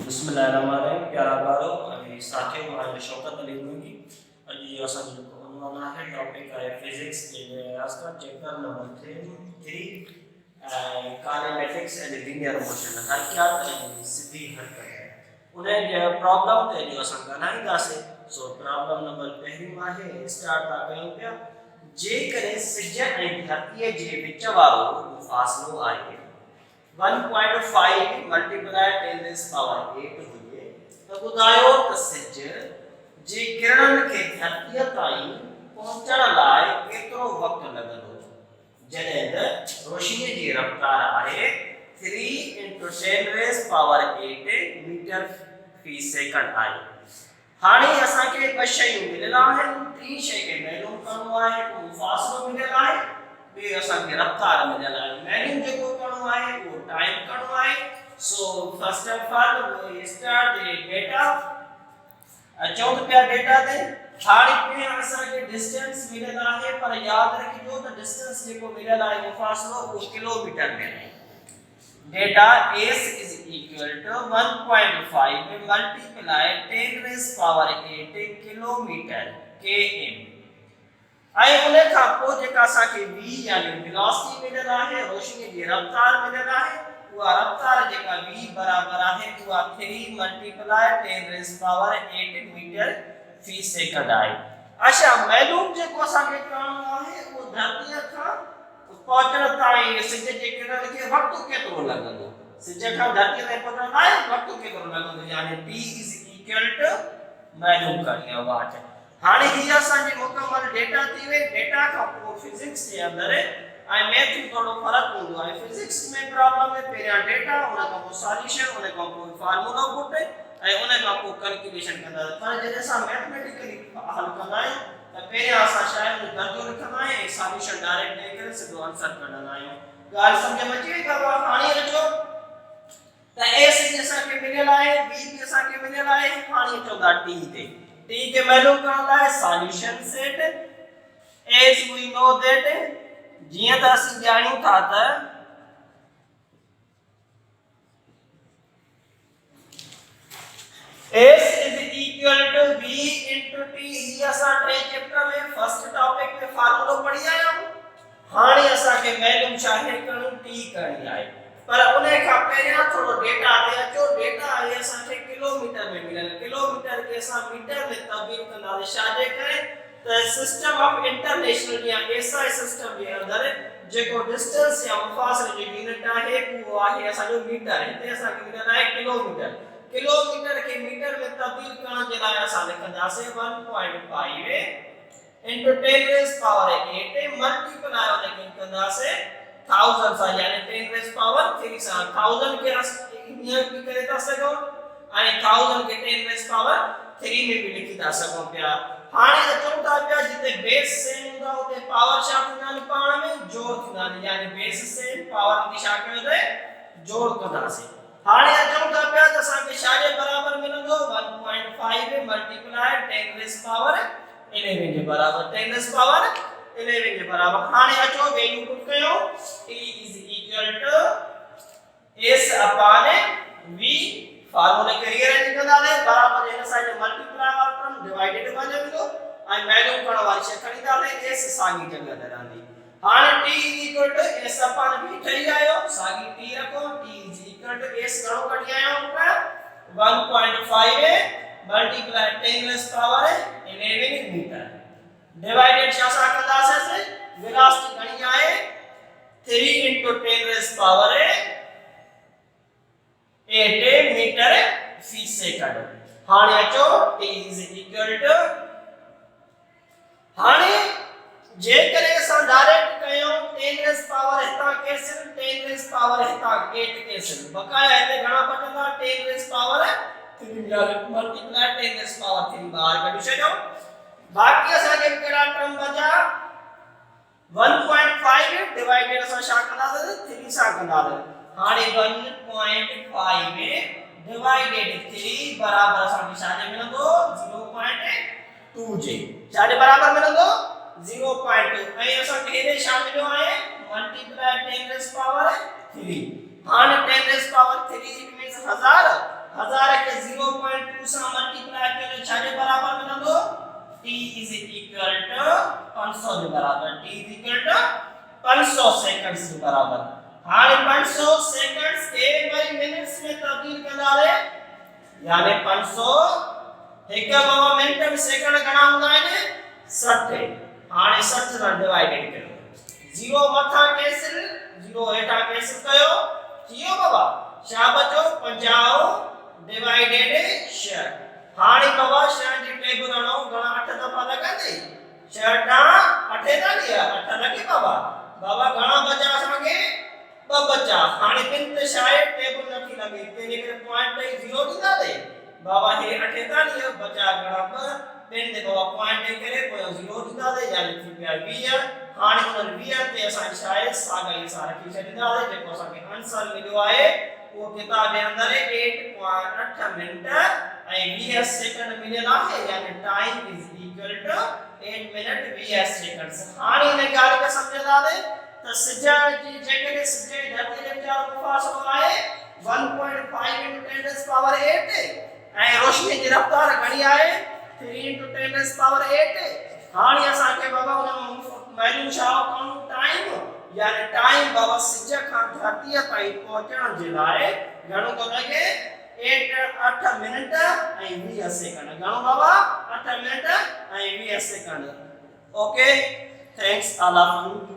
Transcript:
बिस्मिल्लाहिर्रहमानिर्रहीम। प्यारा प्यारो अभी साथियों मां शौकत अली होगी अॼु जो असांजो उनवान आहे टॉपिक आहे फिजिक्स जे आस्का chapter number 3 kinematics and linear motion हरकत ऐं सिधी हरकत उन जे प्रॉब्लम ते जो असां ॻाल्हाईंदासीं। सो प्रॉब्लम नंबर पहिरियों आहे स्टार्ट था कयूं पिया। जेकॾहिं सिज ऐं धरतीअ जे विच वारो फ़ासिलो आहे 1.5 मल्टीप्लाई 10 रेज़ पावर 8 हुजे त ॿुधायो त सिज जी किरणनि खे धरतीअ ताईं पहुचण लाइ केतिरो वक़्तु लॻंदो जॾहिं त रोशनीअ जी रफ़्तार आहे 3 × 10 रेज़ पावर 8 मीटर फी सेकंड आहे। हाणे असांखे ॿ शयूं मिलियल आहिनि। टी शइ खे मालूम करणो आहे उहो फ़ासिलो मिलियल आहे, ॿिए असांखे रफ़्तार मिलियल आहे। मालूम जेको करणो आहे उहो टाइम करणो आहे। So first of all we start the data. अचो त पिया डेटा ते। हाणे पे असांखे डिस्टेंस मिलियल आहे, पर यादि रखिजो त डिस्टेंस जेको मिलियल आहे उहो फ़ासिलो उहो किलोमीटर में आहे। Data s is equal to 1.5 multiply 10 raised power 8 kilometre km। आई उन खां पोइ जेका असांखे v यानी वेलोसिटी मिलियल आहे, रोशनी जी रफ़्तार मिलियल आहे, उहा रफ़्तार जेका v बराबर आहे उहा 3 मल्टीप्लाई 10 रेज़ पावर 8 मीटर फी सेकंड आहे। अच्छा, मालूम जेको असांखे करणो आहे उहो धरतीअ खां पहुचण ताईं सिज जे किरण खे वक़्तु केतिरो लॻंदो, सिज खां धरतीअ ताईं पहुचण लाइ वक़्तु केतिरो लॻंदो, यानी t इज इक्वल टू मालूम करणी आहे वाट। हाणे ही असांजी मुकमल डेटा थी वे। डेटा खां पोइ फिजिक्स जे अंदर ऐं मैथ में थोड़ो फर्क हूंदो आहे। फिजिक्स में प्रॉब्लम में पहिरियां डेटा, उन खां पोइ सॉल्यूशन, उन खां पोइ फार्मूला पुट ऐं उन खां पोइ कैलकुलेशन कंदा। पर जॾहिं असां मैथमेटिकली हल कंदा आहियूं त पहिरियां असां शायद दर्जो लिखंदा आहियूं ऐं सॉल्यूशन डायरेक्ट ॾेई करे सिधो आंसर कढंदा आहियूं। ॻाल्हि सम्झ में अची वई अथव? हाणे अचो त s जी असांखे मिलियल आहे, b बि असांखे मिलियल आहे। हाणे अचो था t ते। t के मालूम करण लाइ solution set as we know that जीअं त असीं ॼाणूं था त s is equal to b into t। ही असां टे चैप्टर में फर्स्ट टॉपिक में फार्मूलो पढ़ी आया हूं। हाणे असांखे मालूम छाहे करणो, t करणी आहे। पर उन खां पहिरियां थोड़ो डेटा ते अचो। डेटा आहे असांखे किलोमीटर में मिलियल। किलोमीटर के असां मीटर में तब्दील कंदासीं छाजे करे त सिस्टम ऑफ इंटरनेशनल या एसआई सिस्टम जे अंदर जेको डिस्टेंस या मुफ़ासिले जो यूनिट आहे उहो आहे असांजो मीटर। हिते असांखे मिलियल आहे किलोमीटर। किलोमीटर के मीटर में तब्दील करण जे लाइ असां लिखंदासीं 1.5 into 10 raised power 8 मल्टीप्लाई उनखे कंदासीं 1000 सां, यानी 10 raised power 3 सां। 1000 के ईअं बि करे था सघूं ऐं 1000 के 10 raised power 3 में भी लिखी था सघूं पिया। हाणे अचूं था पिया जिते बेस सेम हूंदा उते पावर छा थींदा आहिनि, पाण में जोड़ थींदा आहिनि, यानी बेस सेम पावर खे छा कयोसीं, जोड़ कंदासीं। हाणे अचूं था पिया त असांखे छाजे बराबर मिलंदो 1.5 मल्टीप्लाई 10 रेज़ पावर 11 जे बराबर, 10 रेज़ पावर 11 जे बराबर। हाणे अचो वैल्यू पुट कयो। t is equal to s upon v। फार्मूले के रीअरेंज कंदासीं बराबर इन साइड मल्टीप्लाई वारो टर्म डिवाइडेड बाय वेंदो ऐं मालूम करण वारी शइ खणींदासीं s साॻी जगह ते रहंदी। हाणे t is equal to s upon v ठही आयो। साॻी t रखो। t is equal to s घणो कढी आयो 1.5 multiply 10 raise power 11 meter divided छा सां कंदासीं, वेलोसिटी घणी आहे 3 × 10 रेज़ पावर 8 मीटर फी सेकंड। हाणे अचो t इज इक्वल टू, हाणे जेकरे असां डायरेक्ट कयूं 10 रेज़ पावर हितां कैंसिल, 10 रेज़ पावर हितां 8 कैंसिल, बकाया हिते घणा बचंदा 10 रेज़ पावर 3 यानी मल्टीप्लाई 10 रेज़ पावर 3 बाहर कढी छॾियो। बाकी असांखे कहिड़ा टर्म बचा 1.5 डिवाइडेड असां छा कंदासीं 3 सां कंदासीं। हाणे 1.5 डिवाइडेड 3 बराबर असांखे छाजे मिलंदो 0.2 जे। छाजे बराबर मिलंदो 0.2 ऐं असांखे हेॾे छा मिलियो आहे मल्टीप्लाई 10 रेज़ पावर 3। हाणे 10 रेज़ पावर 3 इट मींस 1000 1000 यानी 500 हिक बाबा मिनट में सेकंड घणा हूंदा आहिनि 60 हाणे 60 सां डिवाइडेड कयो 0 मथा कैंसिल 0 हेठा कैंसिल कयो कियो बाबा छा बचो 50 डिवाइडेड 6 हाणे बाबा 6 जी टेबल हणो घणा 8 दफा लॻंदे 6 टा 48 8 लॻे बाबा बाबा घणा बचा असांखे 2 बचा हाणे बिंद शायद टेबल नथी लॻे तेने करे पॉइंट 0 ॾींदा दे बाबा हे 48 बचा घणा 2 बिंद बाबा पॉइंट करे पोइ 0 ॾींदा दे यानी थी पिया 20 हाणे उन 20 ते असां शायद साॻाई सां रखी छॾींदा दे जेको असांखे आंसर मिलियो आहे वो किताब जे अंदर 8.8 मिनट ऐं 20 सेकंड मिलियल आहे यानी time is equal to 8 minute 20 seconds हाणे इन ॻाल्हि खे सम्झंदा दे त सिज जी जेकॾहिं सिज जी धरती जे चारो मुफ़ासिलो आहे 1.5 × 10 पावर 8 ऐं रोशनी जी रफ़्तार घणी आहे 3 × 10 पावर 8 हाणे असांखे बाबा उन वैल्यू छा करणो टाइम यानी टाइम बाबा सिज खां धरतीअ ताईं पहुचण जे लाइ घणो थो लॻे 8 मिनट ऐं 20 सेकंड घणो बाबा 8 मिनट ऐं 20 second okay thanks all of you